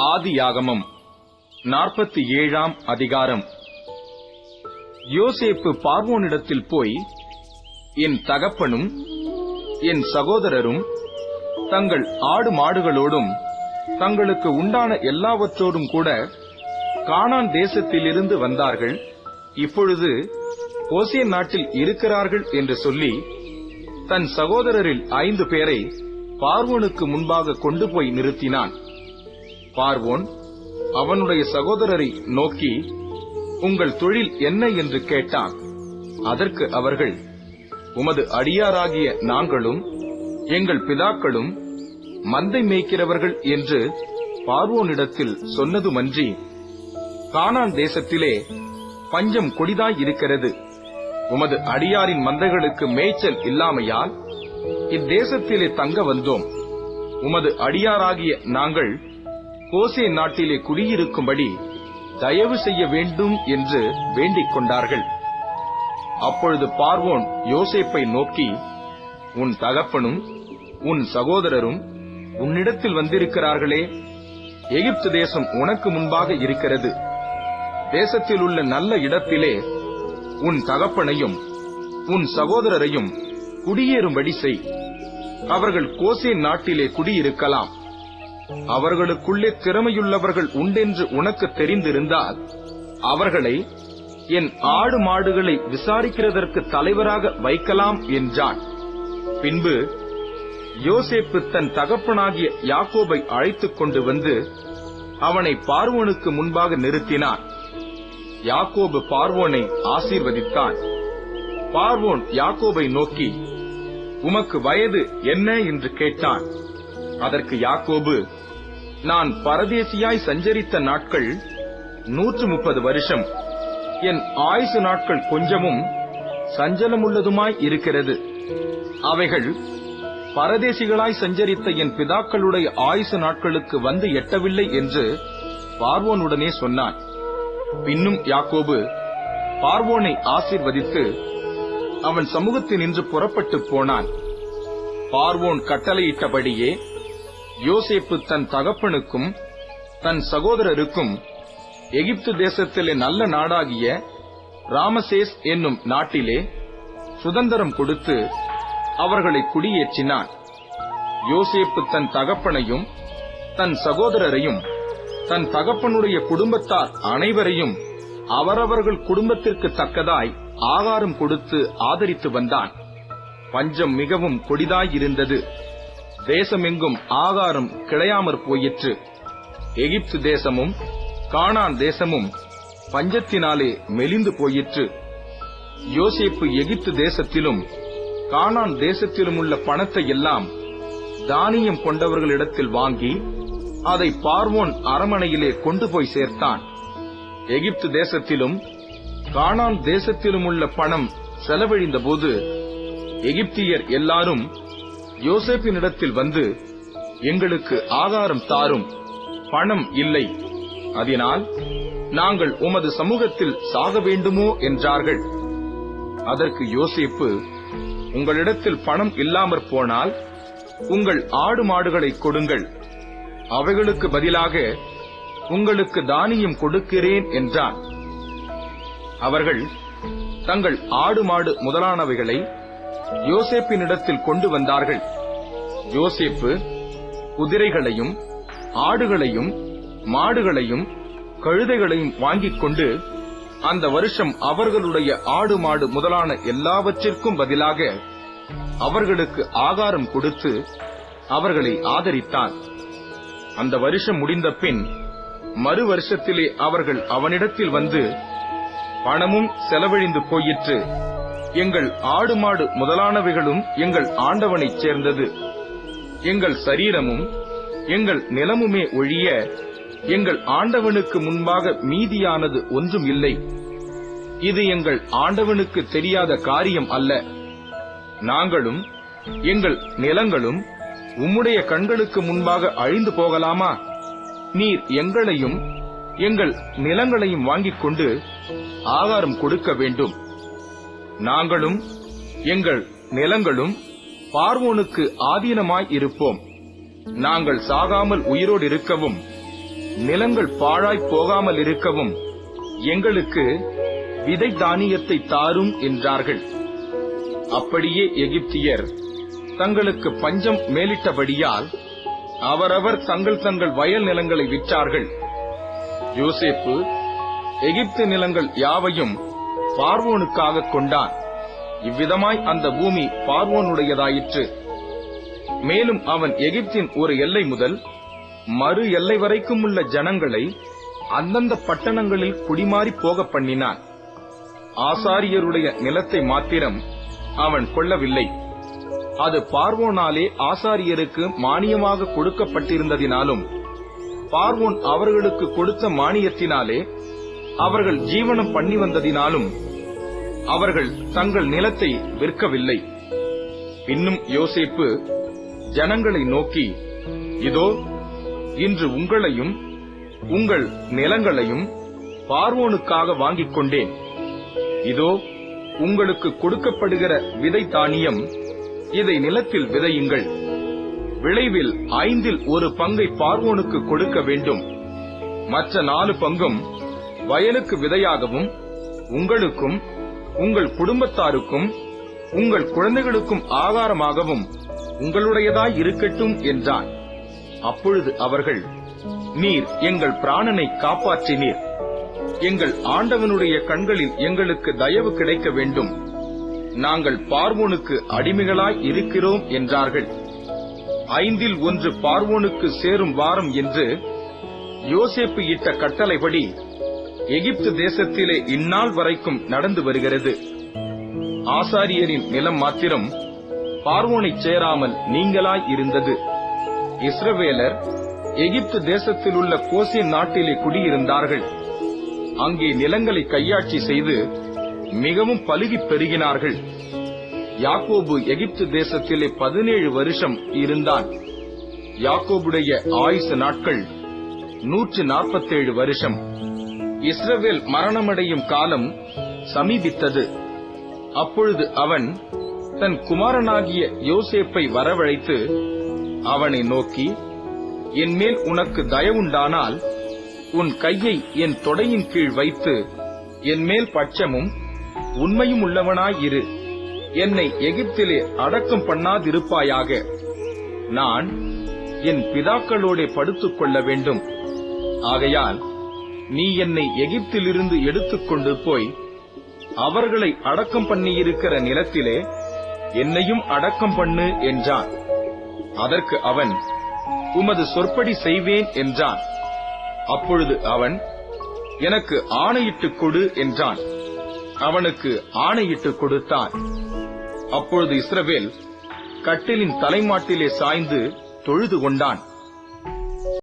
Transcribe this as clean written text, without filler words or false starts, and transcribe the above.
ஆதியாகமம் 47ஆம் அதிகாரம். யோசேப்பு பார்வோனிடத்தில் போய், என் தகப்பனும் என் சகோதரரும் தங்கள் ஆடு மாடுகளோடும் தங்களுக்கு உண்டான எல்லாவற்றோடும் கூட கானான் தேசத்திலிருந்து வந்தார்கள், இப்பொழுது கோசேன் நாட்டில் இருக்கிறார்கள் என்று சொல்லி தன் சகோதரரில் 5 பேரை பார்வோனுக்கு முன்பாக கொண்டு போய் நிறுத்தினான். பார்வோன் அவனுடைய சகோதரரை நோக்கி, உங்கள் தொழில் என்ன என்று கேட்டான். அதற்கு அவர்கள், உமது அடியாராகிய நாங்களும் எங்கள் பிதாக்களும் மந்தை மேய்க்கிறவர்கள் என்று பார்வோனிடத்தில் சொன்னதுமன்றி, கானான் தேசத்திலே பஞ்சம் கொடிதாயிருக்கிறது. உமது அடியாரின் மந்தைகளுக்கு மேய்ச்சல் இல்லாமையால் இத்தேசத்திலே தங்க வந்தோம். உமது அடியாராகிய நாங்கள் கோசேன் நாட்டிலே குடியிருக்கும்படி தயவு செய்ய வேண்டும் என்று வேண்டிக் கொண்டார்கள். அப்பொழுது பார்வோன் யோசேப்பை நோக்கி, உன் தகப்பனும் உன் சகோதரரும் உன்னிடத்தில் வந்திருக்கிறார்களே, எகிப்து தேசம் உனக்கு முன்பாக இருக்கிறது. தேசத்தில் உள்ள நல்ல இடத்திலே உன் தகப்பனையும் உன் சகோதரரையும் குடியேறும்படி செய். அவர்கள் கோசேன் நாட்டிலே குடியிருக்கலாம். அவர்களுக்குள்ளே திறமையுள்ளவர்கள் உண்டென்று உனக்கு தெரிந்திருந்தால் அவர்களை என் ஆடு மாடுகளை விசாரிக்கிறதற்கு தலைவராக வைக்கலாம் என்றான். பின்பு யோசேப்பு தன் தகப்பனாகிய யாக்கோபை அழைத்துக் கொண்டு வந்து அவனை பார்வோனுக்கு முன்பாக நிறுத்தினான். யாக்கோபு பார்வோனை ஆசீர்வதித்தான். பார்வோன் யாக்கோபை நோக்கி, உமக்கு வயது என்ன என்று கேட்டான். அதற்கு யாக்கோபு, நான் பரதேசியாய் சஞ்சரித்த நாட்கள் 130 வருஷம். என் ஆயுசு நாட்கள் கொஞ்சமும் சஞ்சலமுள்ளதுமாய் இருக்கிறது. அவைகள் பரதேசிகளாய் சஞ்சரித்த என் பிதாக்களுடைய ஆயுசு நாட்களுக்கு வந்து எட்டவில்லை என்று பார்வோனுடனே சொன்னான். பின்னும் யாக்கோபு பார்வோனை ஆசீர்வதித்து அவன் சமூகத்தினின்று புறப்பட்டு போனான். பார்வோன் கட்டளையிட்டபடியே யோசேப்பு தன் தகப்பனுக்கும் தன் சகோதரருக்கும் எகிப்து தேசத்திலே நல்ல நாடாகிய ராமசேஸ் என்னும் நாட்டிலே சுதந்திரம் கொடுத்து அவர்களை குடியேற்றினான். யோசேப்பு தன் தகப்பனையும் தன் சகோதரரையும் தன் தகப்பனுடைய குடும்பத்தார் அனைவரையும் அவரவர்கள் குடும்பத்திற்கு தக்கதாய் ஆகாரம் கொடுத்து ஆதரித்து வந்தான். பஞ்சம் மிகவும் கொடிதாயிருந்தது. தேசமெங்கும் ஆகாரம் கிடையாமற் போயிற்று. எகிப்து தேசமும் கானான் தேசமும் பஞ்சத்தினாலே மெலிந்து போயிற்று. யோசேப்பு எகிப்து தேசத்திலும் கானான் தேசத்திலும் உள்ள பணத்தை எல்லாம் தானியம் கொண்டவர்களிடத்தில் வாங்கி அதை பார்வோன் அரமனையிலே கொண்டு போய் சேர்த்தான். எகிப்து தேசத்திலும் கானான் தேசத்திலும் உள்ள பணம் செலவழிந்த போது எகிப்தியர் எல்லாரும் யோசேப்பினிடத்தில் வந்து, எங்களுக்கு ஆகாரம் தாரும், பணம் இல்லை, அதனால் நாங்கள் உமது சமூகத்தில் சாக வேண்டுமோ என்றார்கள். அதற்கு யோசேப்பு, உங்களிடத்தில் பணம் இல்லாமற் போனால் உங்கள் ஆடு மாடுகளை கொடுங்கள், அவைகளுக்கு பதிலாக உங்களுக்கு தானியம் கொடுக்கிறேன் என்றான். அவர்கள் தங்கள் ஆடு மாடு முதலானவைகளை யோசேப்பினிடத்தில் கொண்டு வந்தார்கள். யோசேப்பு குதிரைகளையும் ஆடுகளையும் மாடுகளையும் கழுதைகளையும் வாங்கிக் கொண்டு அந்த வருஷம் அவர்களுடைய ஆடு மாடு முதலான எல்லாவற்றிற்கும் பதிலாக அவர்களுக்கு ஆகாரம் கொடுத்து அவர்களை ஆதரித்தான். அந்த வருஷம் முடிந்த பின் மறு வருஷத்திலே அவர்கள் அவனிடத்தில் வந்து, பணமும் செலவழிந்து போயிற்று, எங்கள் ஆடு மாடு முதலானவைகளும் எங்கள் ஆண்டவனைச் சேர்ந்தது, எங்கள் சரீரமும் எங்கள் நிலமுமே ஒழிய எங்கள் ஆண்டவனுக்கு முன்பாக மீதியானது ஒன்றும் இல்லை. இது எங்கள் ஆண்டவனுக்கு தெரியாத காரியம் அல்ல. நாங்களும் எங்கள் நிலங்களும் உம்முடைய கண்களுக்கு முன்பாக அழிந்து போகலாமா? நீர் எங்களையும் எங்கள் நிலங்களையும் வாங்கிக் கொண்டு ஆகாரம் கொடுக்க வேண்டும். நாங்களும் எங்கள் நிலங்களும் பார்வோனுக்கு ஆதீனமாய் இருப்போம். நாங்கள் சாகாமல் உயிரோடு இருக்கவும் நிலங்கள் பாழாய் போகாமல் இருக்கவும் எங்களுக்கு விதை தானியத்தை தாரும் என்றார்கள். அப்படியே எகிப்தியர் தங்களுக்கு பஞ்சம் மேலிட்டபடியால் அவரவர் தங்கள் வயல் நிலங்களை விற்றார்கள். யோசேப்பு எகிப்து நிலங்கள் யாவையும் பார்வோனுக்காக கொண்டான். இவ்விதமாய் அந்த பூமி பார்வோனுடையதாயிற்று. மேலும் அவன் எகிப்தின் ஒரு எல்லை முதல் மறு எல்லை வரைக்கும் உள்ள ஜனங்களை அந்தந்த பட்டணங்களில் குடிமாறி போக பண்ணினான். ஆசாரியருடைய நிலத்தை மாத்திரம் அவன் கொள்ளவில்லை. அது பார்வோனாலே ஆசாரியருக்கு மானியமாக கொடுக்கப்பட்டிருந்ததினாலும் பார்வோன் அவர்களுக்கு கொடுத்த மானியத்தினாலே அவர்கள் ஜீவனம் பண்ணி வந்ததினாலும் அவர்கள் தங்கள் நிலத்தை விற்கவில்லை. இன்னும் யோசேப்பு ஜனங்களை நோக்கி, இதோ இன்று உங்களையும் உங்கள் நிலங்களையும் பார்வோனுக்காக வாங்கிக் கொண்டேன். இதோ உங்களுக்கு கொடுக்கப்படுகிற விதை தானியம், இதை நிலத்தில் விதையுங்கள். விளைவில் 1/5 பங்கை பார்வோனுக்கு கொடுக்க வேண்டும். மற்ற 4 பங்கும் வயலுக்கு விதையாகவும் உங்களுக்கும் உங்கள் குடும்பத்தாருக்கும் உங்கள் குழந்தைகளுக்கும் ஆகாரமாகவும் உங்களுடையதாய் இருக்கட்டும் என்றான். அப்பொழுது அவர்கள், நீர் எங்கள் பிராணனை காப்பாற்றினீர். எங்கள் ஆண்டவனுடைய கண்களில் எங்களுக்கு தயவு கிடைக்க வேண்டும். நாங்கள் பார்வோனுக்கு அடிமைகளாய் இருக்கிறோம் என்றார்கள். 1/5 பார்வோனுக்கு சேரும் வாரம் என்று யோசேப்பு இட்ட கட்டளைப்படி எகிப்து தேசத்திலே இந்நாள் வரைக்கும் நடந்து வருகிறது. ஆசாரியரின் நிலம் மாத்திரம் பார்வோனைச் சேராமல் நீங்களாய் இருந்தது. இஸ்ரவேலர் எகிப்து தேசத்தில் உள்ள கோசேன் நாட்டிலே குடியிருந்தார்கள். அங்கே நிலங்களை கையாட்சி செய்து மிகவும் பலுகிப் பெருகினார்கள். யாக்கோபு எகிப்து தேசத்திலே 17 வருஷம் இருந்தான். யாக்கோபுடைய ஆயுசு நாட்கள் 147 வருஷம். இஸ்ரவேல் மரணமடையும் காலம் சமீபித்தது. அப்பொழுது அவன் தன் குமாரனாகிய யோசேப்பை வரவழைத்து அவனை நோக்கி, என் மேல் உனக்கு தயவுண்டானால் உன் கையை என் தொடையின் கீழ் வைத்து என் மேல் பட்சமும் உண்மையும் உள்ளவனாயிரு. என்னை எகிப்திலே அடக்கம் பண்ணாதிருப்பாயாக. நான் என் பிதாக்களோடே படுத்துக் கொள்ள வேண்டும். ஆகையால் நீ என்னை எகிப்திலிருந்து எடுத்துக்கொண்டு போய் அவர்களை அடக்கம் பண்ணியிருக்கிற நிலத்திலே என்னையும் அடக்கம் பண்ணு என்றான். அதற்கு அவன், உமது சொற்படி செய்வேன் என்றான். அப்பொழுது அவன், எனக்கு ஆணையிட்டுக் கொடு என்றான். அவனுக்கு ஆணையிட்டுக் கொடுத்தான். அப்பொழுது இஸ்ரவேல் கட்டிலின் தலைமாட்டிலே சாய்ந்து தொழுது கொண்டான்.